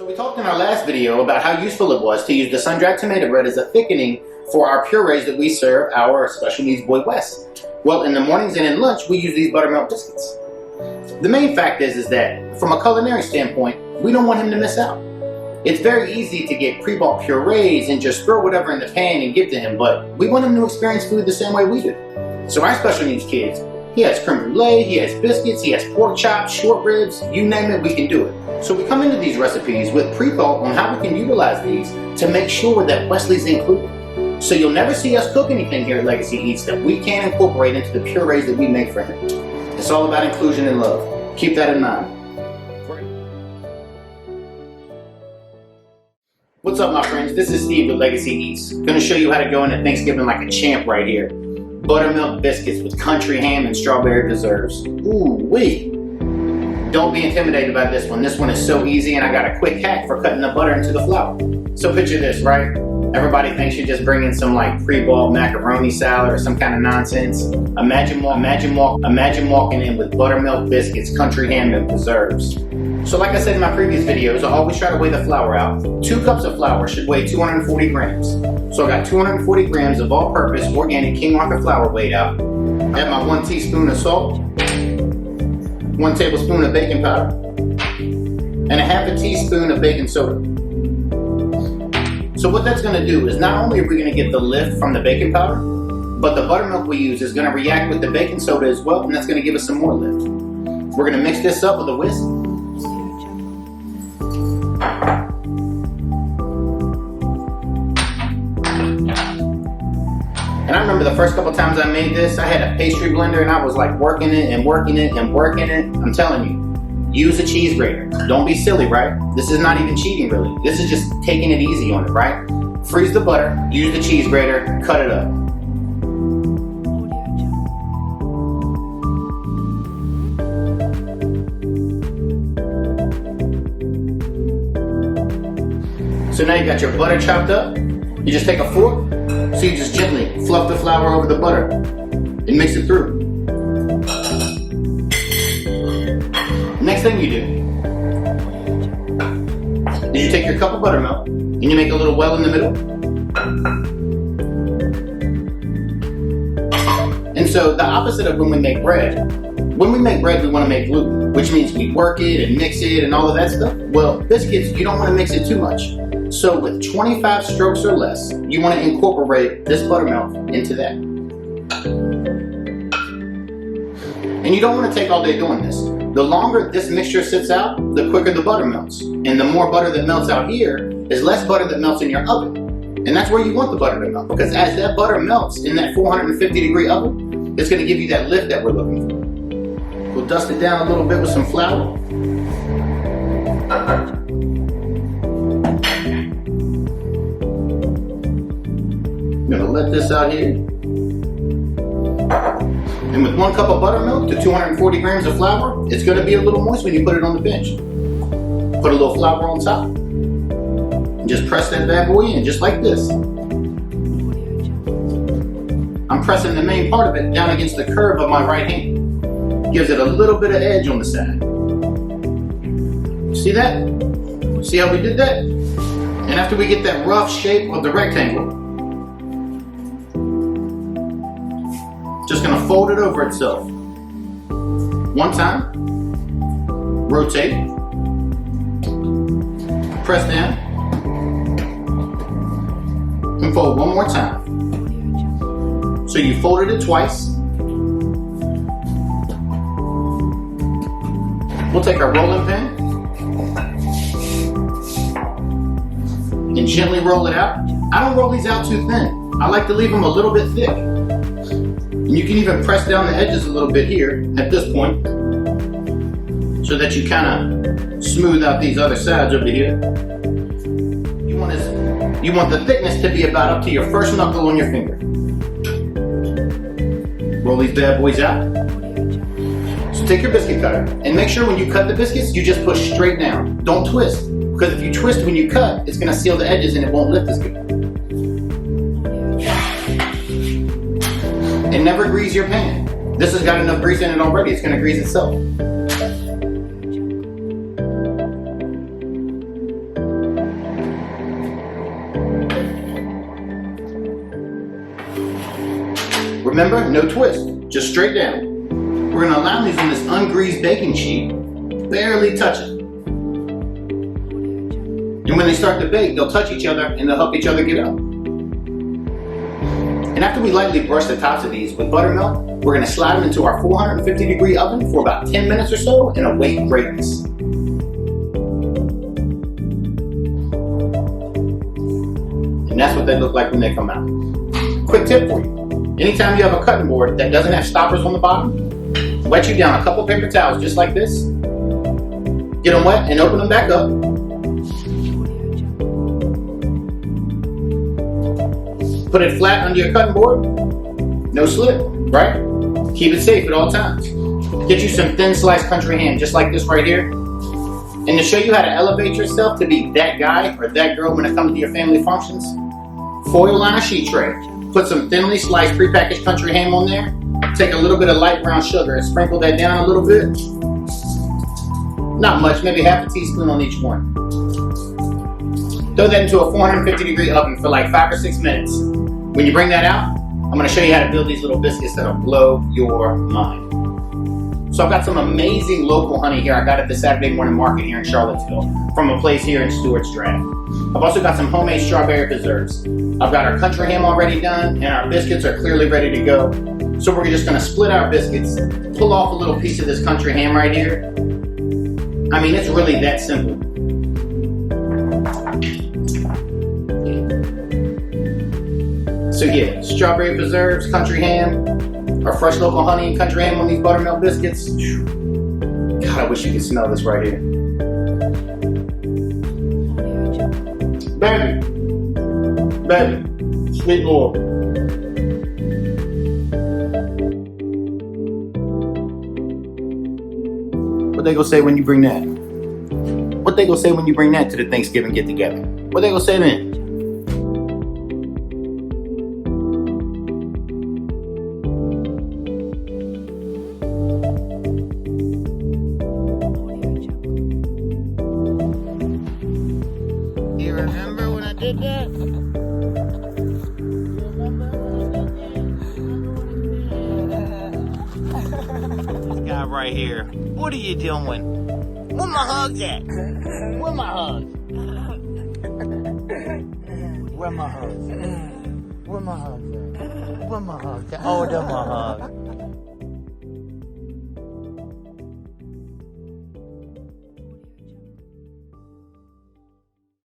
We talked in our last video about how useful it was to use the sun-dried tomato bread as a thickening for our purees that we serve our special needs boy Wes. Well, in the mornings and in lunch, we use these buttermilk biscuits. The main fact is that from a culinary standpoint, we don't want him to miss out. It's very easy to get pre-bought purees and just throw whatever in the pan and give to him, but we want him to experience food the same way we do. So our special needs kids, he has creme brulee, he has biscuits, he has pork chops, short ribs, you name it, we can do it. So we come into these recipes with pre-thought on how we can utilize these to make sure that Wesley's included. So you'll never see us cook anything here at Legacy Eats that we can't incorporate into the purees that we make for him. It's all about inclusion and love. Keep that in mind. What's up, my friends? This is Steve with Legacy Eats. Gonna show you how to go into Thanksgiving like a champ right here. Buttermilk biscuits with country ham and strawberry preserves. Ooh-wee. Don't be intimidated by this one. This one is so easy, and I got a quick hack for cutting the butter into the flour. So picture this, right? Everybody thinks you're just bringing some like pre-bought macaroni salad or some kind of nonsense. Imagine walking in with buttermilk biscuits, country ham, and preserves. So like I said in my previous videos, I always try to weigh the flour out. 2 cups of flour should weigh 240 grams. So I got 240 grams of all-purpose organic King Arthur flour weighed out. I have my 1 teaspoon of salt, 1 tablespoon of baking powder, and a half a teaspoon of baking soda. So what that's gonna do is not only are we gonna get the lift from the baking powder, but the buttermilk we use is gonna react with the baking soda as well, and that's gonna give us some more lift. We're gonna mix this up with a whisk. And I remember the first couple times I made this, I had a pastry blender and I was like working it and working it and working it. I'm telling you, use a cheese grater. Don't be silly, right? This is not even cheating really. This is just taking it easy on it, right? Freeze the butter, use the cheese grater, cut it up. So now you got your butter chopped up. You just take a fork, so you just gently fluff the flour over the butter and mix it through. Next thing you do is you take your cup of buttermilk and you make a little well in the middle. And so the opposite of when we make bread we want to make gluten, which means we work it and mix it and all of that stuff. Well, biscuits, you don't want to mix it too much. So with 25 strokes or less, you want to incorporate this buttermilk into that. And you don't want to take all day doing this. The longer this mixture sits out, the quicker the butter melts. And the more butter that melts out here is less butter that melts in your oven. And that's where you want the butter to melt, because as that butter melts in that 450-degree oven, it's going to give you that lift that we're looking for. We'll dust it down a little bit with some flour. I'm gonna let this out here. And with 1 cup of buttermilk to 240 grams of flour, it's gonna be a little moist when you put it on the bench. Put a little flour on top. And just press that bad boy in, just like this. I'm pressing the main part of it down against the curve of my right hand. Gives it a little bit of edge on the side. See that? See how we did that? And after we get that rough shape of the rectangle, just gonna fold it over itself. 1 time, rotate, press down, and fold 1 more time. So you folded it twice. We'll take our rolling pin and gently roll it out. I don't roll these out too thin. I like to leave them a little bit thick. And you can even press down the edges a little bit here at this point so that you kind of smooth out these other sides over here. You want the thickness to be about up to your first knuckle on your finger. Roll these bad boys out. So take your biscuit cutter and make sure when you cut the biscuits, you just push straight down. Don't twist, because if you twist when you cut, it's gonna seal the edges and it won't lift as good. And never grease your pan. This has got enough grease in it already, it's gonna grease itself. Remember, no twist, just straight down. We're gonna allow these on this ungreased baking sheet, barely touch it. And when they start to bake, they'll touch each other and they'll help each other get up. And after we lightly brush the tops of these with buttermilk, we're gonna slide them into our 450-degree oven for about 10 minutes or so and await greatness. And that's what they look like when they come out. Quick tip for you. Anytime you have a cutting board that doesn't have stoppers on the bottom, wet you down a couple paper towels just like this, get them wet and open them back up. Put it flat under your cutting board, no slip, right? Keep it safe at all times. Get you some thin sliced country ham just like this right here. And to show you how to elevate yourself to be that guy or that girl when it comes to your family functions, foil line a sheet tray. Put some thinly sliced prepackaged country ham on there. Take a little bit of light brown sugar and sprinkle that down a little bit. Not much, maybe half a teaspoon on each one. Throw that into a 450-degree oven for like 5 or 6 minutes. When you bring that out, I'm gonna show you how to build these little biscuits that'll blow your mind. So I've got some amazing local honey here I got at the Saturday morning market here in Charlottesville from a place here in Stewart's Draft. I've also got some homemade strawberry preserves. I've got our country ham already done and our biscuits are clearly ready to go. So we're just gonna split our biscuits, pull off a little piece of this country ham right here. I mean, it's really that simple. So yeah, strawberry preserves, country ham, our fresh local honey and country ham on these buttermilk biscuits. God, I wish you could smell this right here. Baby, sweet Lord. What they gonna say when you bring that? What they gonna say when you bring that to the Thanksgiving get together? What they gonna say then? You remember when I did that? This guy right here. What are you doing? Where my hugs at? Where my hugs? Where my hugs? Where my hugs at? Where my hugs at? Oh, they're my hugs.